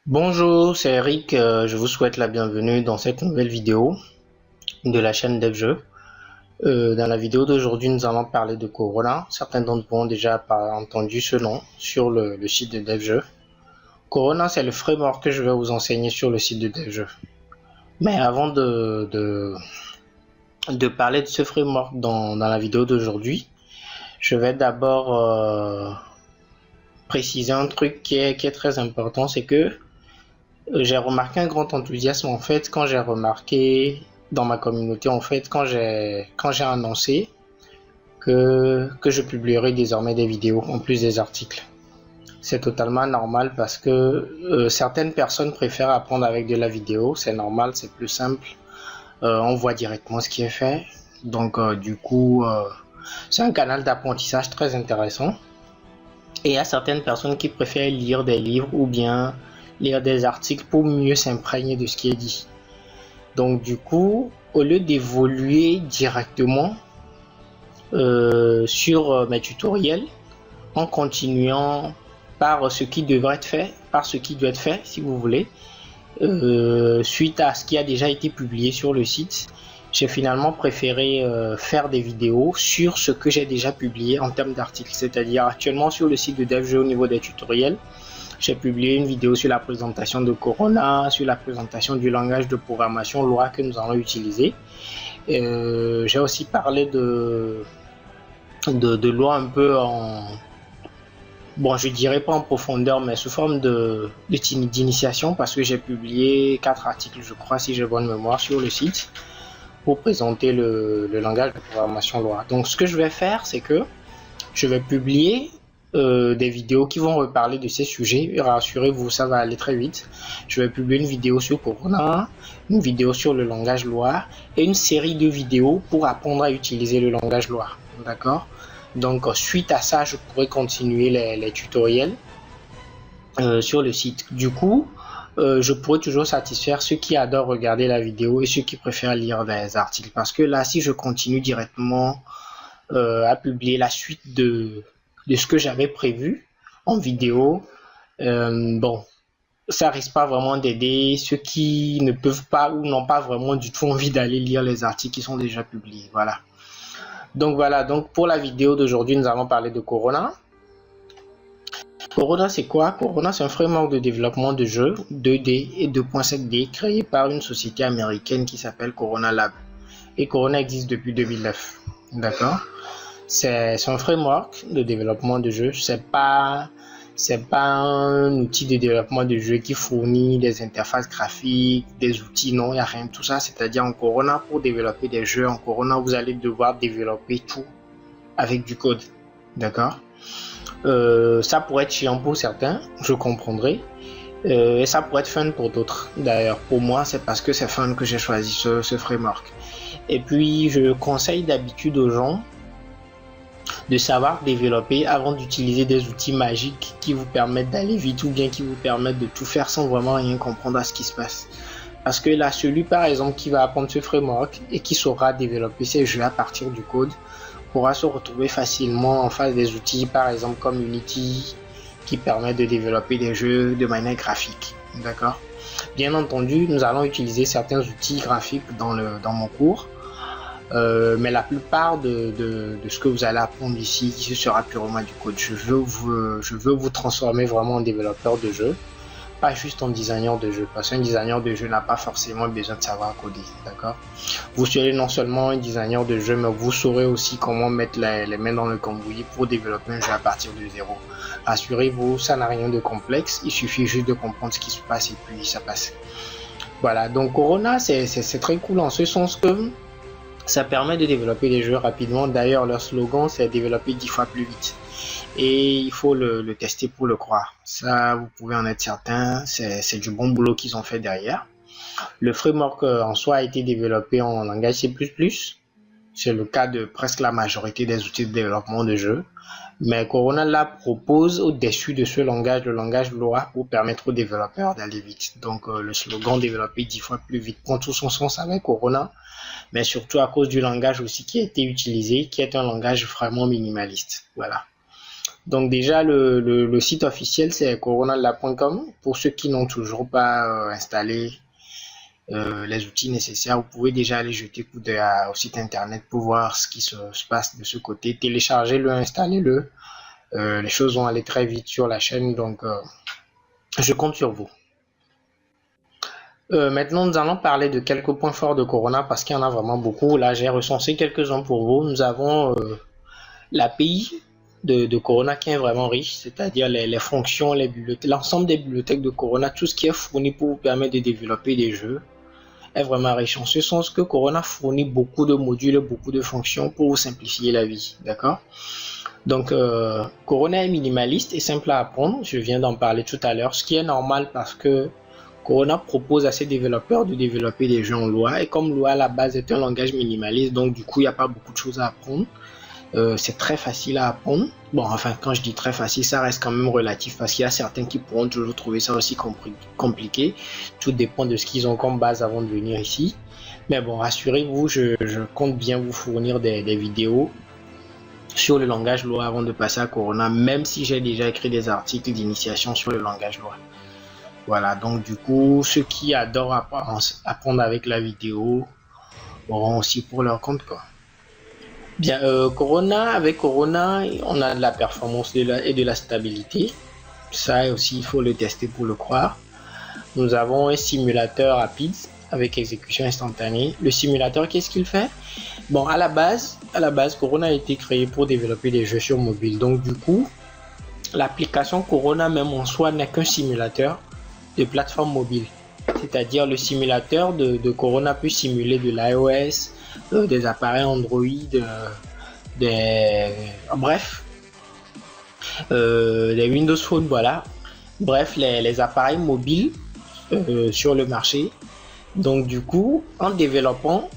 Bonjour, c'est Eric, je vous souhaite la bienvenue dans cette nouvelle vidéo de la chaîne DevJeux. Dans la vidéo d'aujourd'hui, nous allons parler de Corona. Certains d'entre vous ont déjà entendu ce nom sur le site de DevJeux. Corona, c'est le framework que je vais vous enseigner sur le site de DevJeux. Mais avant de parler de ce framework dans la vidéo d'aujourd'hui, je vais d'abord préciser un truc qui est très important, c'est que j'ai remarqué un grand enthousiasme en fait quand j'ai remarqué dans ma communauté en fait quand j'ai annoncé que je publierai désormais des vidéos en plus des articles. C'est totalement normal parce que certaines personnes préfèrent apprendre avec de la vidéo, c'est normal, c'est plus simple, on voit directement ce qui est fait. Donc du coup, c'est un canal d'apprentissage très intéressant. Et il y a certaines personnes qui préfèrent lire des livres ou bien lire des articles pour mieux s'imprégner de ce qui est dit. Donc du coup, au lieu d'évoluer directement sur mes tutoriels, en continuant par ce qui devrait être fait, par ce qui doit être fait si vous voulez, suite à ce qui a déjà été publié sur le site, j'ai finalement préféré faire des vidéos sur ce que j'ai déjà publié en termes d'articles. C'est-à-dire actuellement sur le site de DevJeux au niveau des tutoriels, j'ai publié une vidéo sur la présentation de Corona, sur la présentation du langage de programmation Lua que nous allons utiliser. J'ai aussi parlé de Lua un peu en... Bon, je dirais pas en profondeur, mais sous forme d'initiation parce que j'ai publié 4 articles, je crois, si j'ai bonne mémoire, sur le site pour présenter le langage de programmation Lua. Donc, ce que je vais faire, c'est que je vais publier des vidéos qui vont reparler de ces sujets. Et rassurez-vous, ça va aller très vite. Je vais publier une vidéo sur Corona, une vidéo sur le langage Lua et une série de vidéos pour apprendre à utiliser le langage Lua. D'accord? Donc, suite à ça, je pourrai continuer les tutoriels sur le site. Du coup, je pourrais toujours satisfaire ceux qui adorent regarder la vidéo et ceux qui préfèrent lire des articles. Parce que là, si je continue directement à publier la suite de ce que j'avais prévu en vidéo, bon, ça risque pas vraiment d'aider ceux qui ne peuvent pas ou n'ont pas vraiment du tout envie d'aller lire les articles qui sont déjà publiés. Voilà. Donc pour la vidéo d'aujourd'hui, nous allons parler de Corona. Corona, c'est quoi? Corona, c'est un framework de développement de jeux 2D et 2.5D créé par une société américaine qui s'appelle Corona Lab. Et Corona existe depuis 2009. D'accord? C'est un framework de développement de jeux. C'est pas un outil de développement de jeux qui fournit des interfaces graphiques, des outils, non, il n'y a rien de tout ça. C'est-à-dire en Corona, pour développer des jeux, en Corona, vous allez devoir développer tout avec du code. D'accord? Ça pourrait être chiant pour certains, je comprendrai. Et ça pourrait être fun pour d'autres. D'ailleurs, pour moi, c'est parce que c'est fun que j'ai choisi ce framework. Et puis, je conseille d'habitude aux gens de savoir développer avant d'utiliser des outils magiques qui vous permettent d'aller vite ou bien qui vous permettent de tout faire sans vraiment rien comprendre à ce qui se passe. Parce que là, celui par exemple qui va apprendre ce framework et qui saura développer ses jeux à partir du code pourra se retrouver facilement en face des outils par exemple comme Unity qui permet de développer des jeux de manière graphique. D'accord? Bien entendu, nous allons utiliser certains outils graphiques dans mon cours. Mais la plupart de ce que vous allez apprendre ici, ce sera purement du code. Je veux vous transformer vraiment en développeur de jeu, pas juste en designer de jeu, parce qu'un designer de jeu n'a pas forcément besoin de savoir coder, d'accord? Vous serez non seulement un designer de jeu, mais vous saurez aussi comment mettre les mains dans le cambouis pour développer un jeu à partir de zéro. Rassurez-vous, ça n'a rien de complexe, il suffit juste de comprendre ce qui se passe et puis ça passe. Voilà, donc Corona, c'est très cool en ce sens que ça permet de développer des jeux rapidement. D'ailleurs, leur slogan, c'est développer 10 fois plus vite. Et il faut le tester pour le croire. Ça, vous pouvez en être certain. C'est du bon boulot qu'ils ont fait derrière. Le framework en soi a été développé en langage C++. C'est le cas de presque la majorité des outils de développement de jeux. Mais Corona Lab propose au-dessus de ce langage, le langage Lua, pour permettre aux développeurs d'aller vite. Donc le slogan développer 10 fois plus vite prend tout son sens avec Corona, mais surtout à cause du langage aussi qui a été utilisé, qui est un langage vraiment minimaliste. Voilà. Donc déjà, le site officiel, c'est coronalab.com. Pour ceux qui n'ont toujours pas installé les outils nécessaires, vous pouvez déjà aller jeter coup d'œil au site internet pour voir ce qui se passe de ce côté. Téléchargez-le, installez-le. Les choses vont aller très vite sur la chaîne, donc je compte sur vous. Maintenant, nous allons parler de quelques points forts de Corona parce qu'il y en a vraiment beaucoup. Là, j'ai recensé quelques-uns pour vous. Nous avons l'API de Corona qui est vraiment riche, c'est-à-dire les fonctions, les bibliothèques, l'ensemble des bibliothèques de Corona, tout ce qui est fourni pour vous permettre de développer des jeux est vraiment riche. En ce sens que Corona fournit beaucoup de modules, beaucoup de fonctions pour vous simplifier la vie, d'accord? Donc, Corona est minimaliste et simple à apprendre. Je viens d'en parler tout à l'heure, ce qui est normal parce que Corona propose à ses développeurs de développer des jeux en Lua. Et comme Lua à la base est un langage minimaliste, donc du coup, il n'y a pas beaucoup de choses à apprendre. C'est très facile à apprendre. Bon, enfin, quand je dis très facile, ça reste quand même relatif parce qu'il y a certains qui pourront toujours trouver ça aussi compliqué. Tout dépend de ce qu'ils ont comme base avant de venir ici. Mais bon, rassurez-vous, je compte bien vous fournir des vidéos sur le langage Lua avant de passer à Corona, même si j'ai déjà écrit des articles d'initiation sur le langage Lua. Voilà, donc du coup, ceux qui adorent apprendre avec la vidéo auront aussi pour leur compte, quoi. Bien, avec Corona, on a de la performance et de la stabilité. Ça aussi, il faut le tester pour le croire. Nous avons un simulateur rapide avec exécution instantanée. Le simulateur, qu'est-ce qu'il fait? Bon, à la base, Corona a été créé pour développer des jeux sur mobile. Donc du coup, l'application Corona même en soi n'est qu'un simulateur de plateforme mobile. C'est-à-dire le simulateur de Corona peut simuler de l'iOS, des appareils Android, des Windows Phone, voilà. Bref, les appareils mobiles sur le marché. Donc du coup, en développant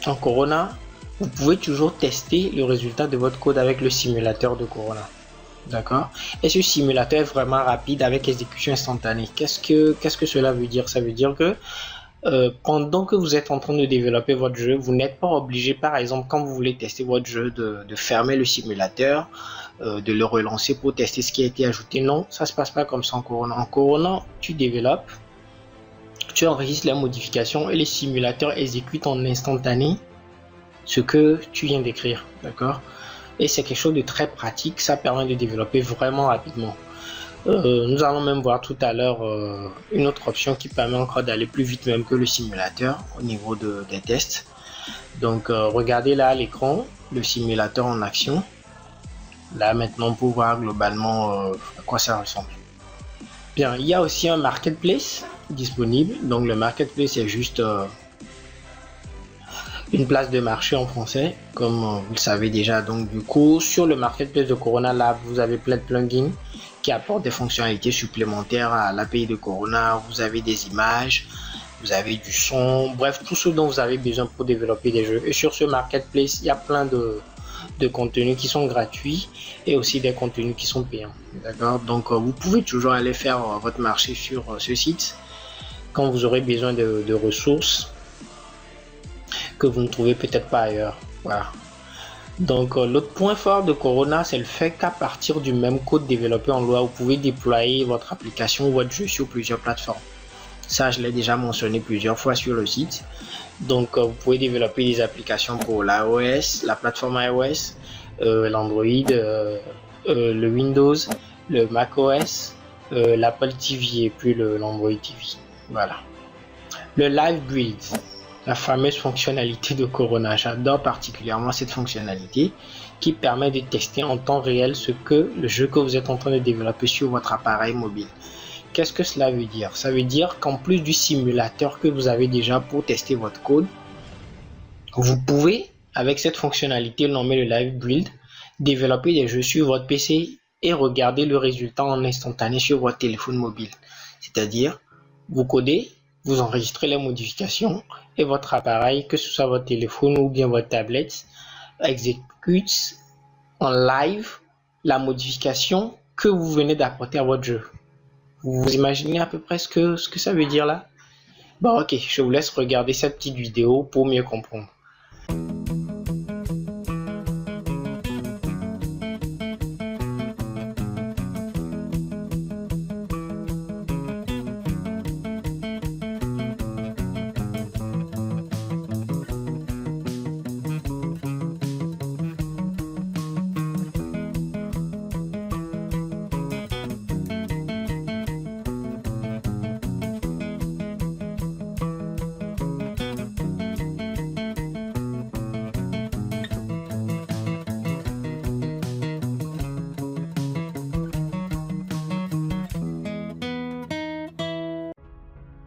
en Corona, vous pouvez toujours tester le résultat de votre code avec le simulateur de Corona. D'accord? Et ce simulateur est vraiment rapide avec exécution instantanée. Qu'est-ce que cela veut dire? Ça veut dire que pendant que vous êtes en train de développer votre jeu, vous n'êtes pas obligé, par exemple, quand vous voulez tester votre jeu, de fermer le simulateur, de le relancer pour tester ce qui a été ajouté. Non, ça se passe pas comme ça en Corona. En Corona, tu développes, tu enregistres les modifications et les simulateurs exécutent en instantané ce que tu viens d'écrire, d'accord? Et c'est quelque chose de très pratique, ça permet de développer vraiment rapidement. Nous allons même voir tout à l'heure une autre option qui permet encore d'aller plus vite même que le simulateur au niveau des tests. Donc regardez là à l'écran le simulateur en action. Là maintenant pour voir globalement à quoi ça ressemble. Bien, il y a aussi un marketplace disponible. Donc le marketplace est juste une place de marché en français, comme vous le savez déjà. Donc du coup, sur le marketplace de Corona Lab, vous avez plein de plugins qui apportent des fonctionnalités supplémentaires à l'API de Corona. Vous avez des images, vous avez du son, bref, tout ce dont vous avez besoin pour développer des jeux. Et sur ce marketplace, il y a plein de contenus qui sont gratuits et aussi des contenus qui sont payants. D'accord? Donc vous pouvez toujours aller faire votre marché sur ce site quand vous aurez besoin de ressources que vous ne trouvez peut-être pas ailleurs. Voilà. Donc l'autre point fort de Corona, c'est le fait qu'à partir du même code développé en Lua, vous pouvez déployer votre application ou votre jeu sur plusieurs plateformes. Ça, je l'ai déjà mentionné plusieurs fois sur le site. Donc vous pouvez développer des applications pour l'iOS, la plateforme iOS, l'Android, le Windows, le macOS, l'Apple TV et puis l'Android TV. Voilà. Le Live Build, la fameuse fonctionnalité de Corona. J'adore particulièrement cette fonctionnalité qui permet de tester en temps réel le jeu que vous êtes en train de développer sur votre appareil mobile. Qu'est-ce que cela veut dire? Ça veut dire qu'en plus du simulateur que vous avez déjà pour tester votre code, vous pouvez, avec cette fonctionnalité nommée le Live Build, développer des jeux sur votre PC et regarder le résultat en instantané sur votre téléphone mobile. C'est-à-dire, vous codez, vous enregistrez les modifications et votre appareil, que ce soit votre téléphone ou bien votre tablette, exécute en live la modification que vous venez d'apporter à votre jeu. Vous imaginez à peu près ce que ça veut dire là? Bon, ok, je vous laisse regarder cette petite vidéo pour mieux comprendre.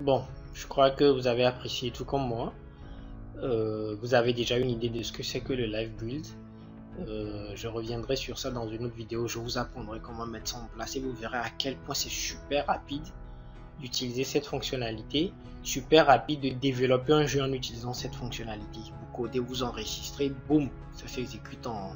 Bon, je crois que vous avez apprécié tout comme moi. Vous avez déjà une idée de ce que c'est que le live build. Je reviendrai sur ça dans une autre vidéo. Je vous apprendrai comment mettre ça en place et vous verrez à quel point c'est super rapide d'utiliser cette fonctionnalité. Super rapide de développer un jeu en utilisant cette fonctionnalité. Vous codez, vous enregistrez, boum, ça s'exécute en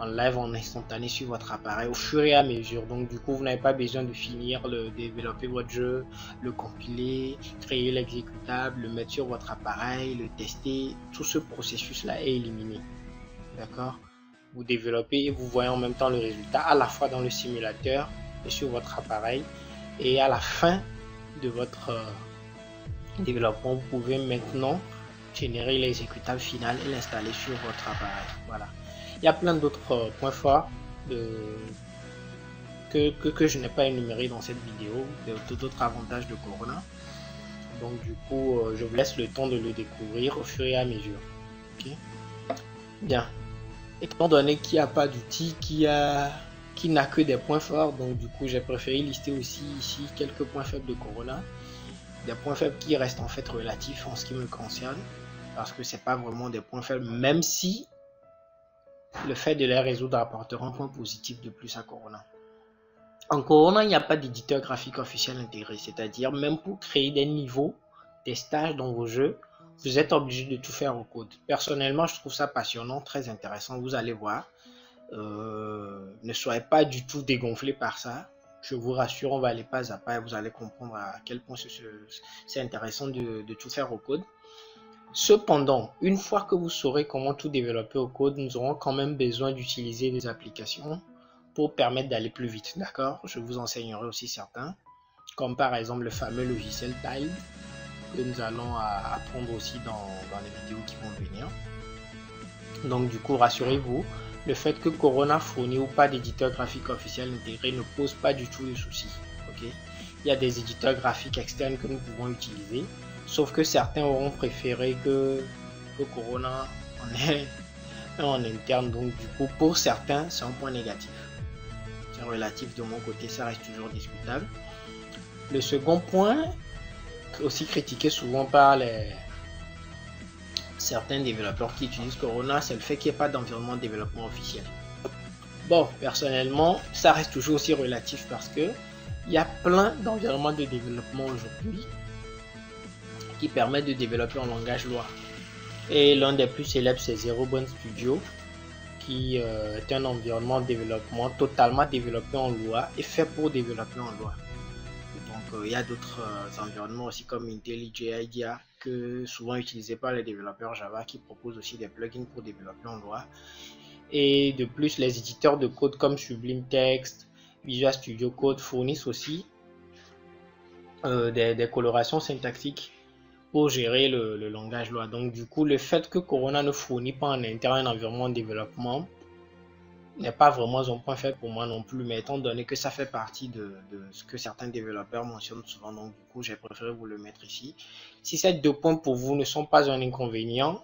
live, en instantané sur votre appareil au fur et à mesure. Donc du coup, vous n'avez pas besoin de finir de développer votre jeu, le compiler, créer l'exécutable, le mettre sur votre appareil, le tester. Tout ce processus là est éliminé. D'accord? Vous développez et vous voyez en même temps le résultat à la fois dans le simulateur et sur votre appareil. Et à la fin de votre développement, vous pouvez maintenant générer l'exécutable final et l'installer sur votre appareil. Voilà. Il y a plein d'autres points forts que je n'ai pas énuméré dans cette vidéo, d'autres avantages de Corona. Donc du coup, je vous laisse le temps de le découvrir au fur et à mesure. Okay? Bien. Étant donné qu'il n'y a pas d'outil qui n'a que des points forts, donc du coup j'ai préféré lister aussi ici quelques points faibles de Corona. Des points faibles qui restent en fait relatifs en ce qui me concerne, parce que c'est pas vraiment des points faibles, même si le fait de les résoudre apportera un point positif de plus à Corona. En Corona, il n'y a pas d'éditeur graphique officiel intégré, c'est-à-dire même pour créer des niveaux, des stages dans vos jeux, vous êtes obligé de tout faire au code. Personnellement, je trouve ça passionnant, très intéressant, vous allez voir. Ne soyez pas du tout dégonflé par ça. Je vous rassure, on va aller pas à pas et vous allez comprendre à quel point c'est intéressant de tout faire au code. Cependant, une fois que vous saurez comment tout développer au code, nous aurons quand même besoin d'utiliser des applications pour permettre d'aller plus vite, d'accord? Je vous enseignerai aussi certains, comme par exemple le fameux logiciel Tile, que nous allons apprendre aussi dans les vidéos qui vont venir. Donc du coup, rassurez-vous, le fait que Corona fournit ou pas d'éditeur graphique officiel intégré ne pose pas du tout de souci. Okay? Il y a des éditeurs graphiques externes que nous pouvons utiliser, sauf que certains auront préféré que Corona en ait un en interne. Donc du coup, pour certains, c'est un point négatif. C'est relatif de mon côté, ça reste toujours discutable. Le second point, aussi critiqué souvent par certains développeurs qui utilisent Corona, c'est le fait qu'il n'y ait pas d'environnement de développement officiel. Bon, personnellement, ça reste toujours aussi relatif parce que il y a plein d'environnements de développement aujourd'hui qui permettent de développer en langage Lua. Et l'un des plus célèbres, c'est Zero Bond Studio, qui est un environnement de développement totalement développé en Lua et fait pour développer en Lua. Donc, il y a d'autres environnements aussi comme IntelliJ IDEA, que souvent utilisés par les développeurs Java, qui proposent aussi des plugins pour développer en Lua. Et de plus, les éditeurs de code comme Sublime Text, Visual Studio Code fournissent aussi des colorations syntaxiques pour gérer le langage Lua. Donc du coup, le fait que Corona ne fournit pas en interne un environnement de développement n'est pas vraiment un point faible pour moi non plus, mais étant donné que ça fait partie de ce que certains développeurs mentionnent souvent, donc du coup j'ai préféré vous le mettre ici. Si ces deux points pour vous ne sont pas un inconvénient,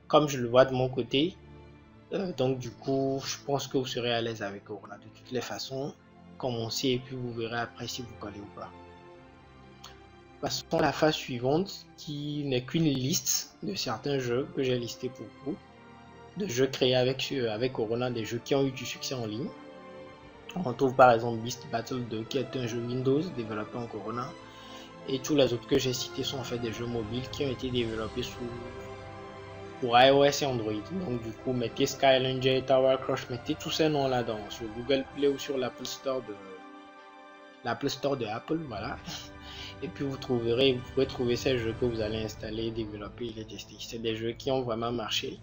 comme je le vois de mon côté, donc du coup je pense que vous serez à l'aise avec Corona. De toutes les façons, commencez et puis vous verrez après si vous collez ou pas. Passons à la phase suivante qui n'est qu'une liste de certains jeux que j'ai listés pour vous. De jeux créés avec Corona, des jeux qui ont eu du succès en ligne. On retrouve par exemple Beast Battle 2 qui est un jeu Windows développé en Corona. Et tous les autres que j'ai cités sont en fait des jeux mobiles qui ont été développés pour iOS et Android. Donc du coup, mettez Skylander, Tower Crush, mettez tous ces noms là-dedans sur Google Play ou sur l'Apple Store de Apple, voilà. Et puis vous pourrez trouver ces jeux que vous allez installer, développer et les tester. C'est des jeux qui ont vraiment marché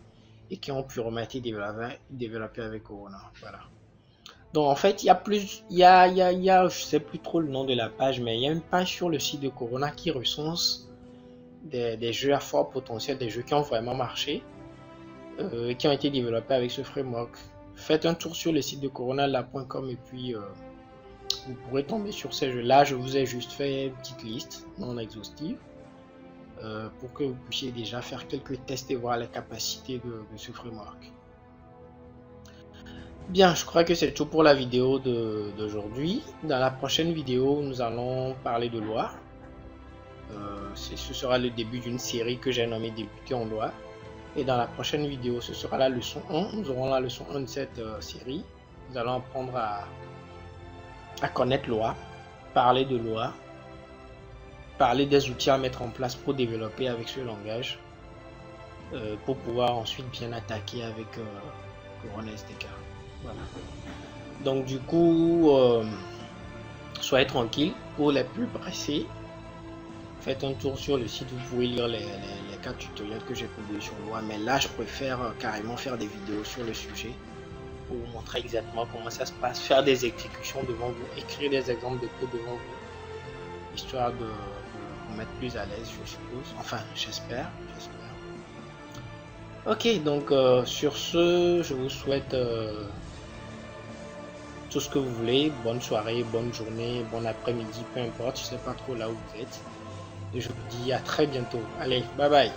et qui ont purement été développés avec Corona, voilà. Donc en fait, il y a, je sais plus trop le nom de la page, mais il y a une page sur le site de Corona qui recense des jeux à fort potentiel, des jeux qui ont vraiment marché, qui ont été développés avec ce framework. Faites un tour sur le site de coronala.com et puis vous pourrez tomber sur ces jeux là. Je vous ai juste fait une petite liste non exhaustive pour que vous puissiez déjà faire quelques tests et voir les capacités de ce framework. Bien, je crois que c'est tout pour la vidéo d'aujourd'hui. Dans la prochaine vidéo, nous allons parler de Lua. Ce sera le début d'une série que j'ai nommée Débuter en loi. Et dans la prochaine vidéo, ce sera la leçon 1. Nous aurons la leçon 1 de cette série. Nous allons apprendre à connaître loi, parler de loi, parler des outils à mettre en place pour développer avec ce langage, pour pouvoir ensuite bien attaquer avec Corona SDK. Voilà. Donc du coup, soyez tranquille. Pour les plus pressés, faites un tour sur le site, vous pouvez lire les cas tutoriels que j'ai publiés sur loi. Mais là, je préfère carrément faire des vidéos sur le sujet pour vous montrer exactement comment ça se passe, faire des exécutions devant vous, écrire des exemples de code devant vous, histoire de vous mettre plus à l'aise, je suppose. Enfin, j'espère. Ok, donc sur ce, je vous souhaite tout ce que vous voulez. Bonne soirée, bonne journée, bon après-midi, peu importe, je sais pas trop là où vous êtes. Et je vous dis à très bientôt. Allez, bye bye.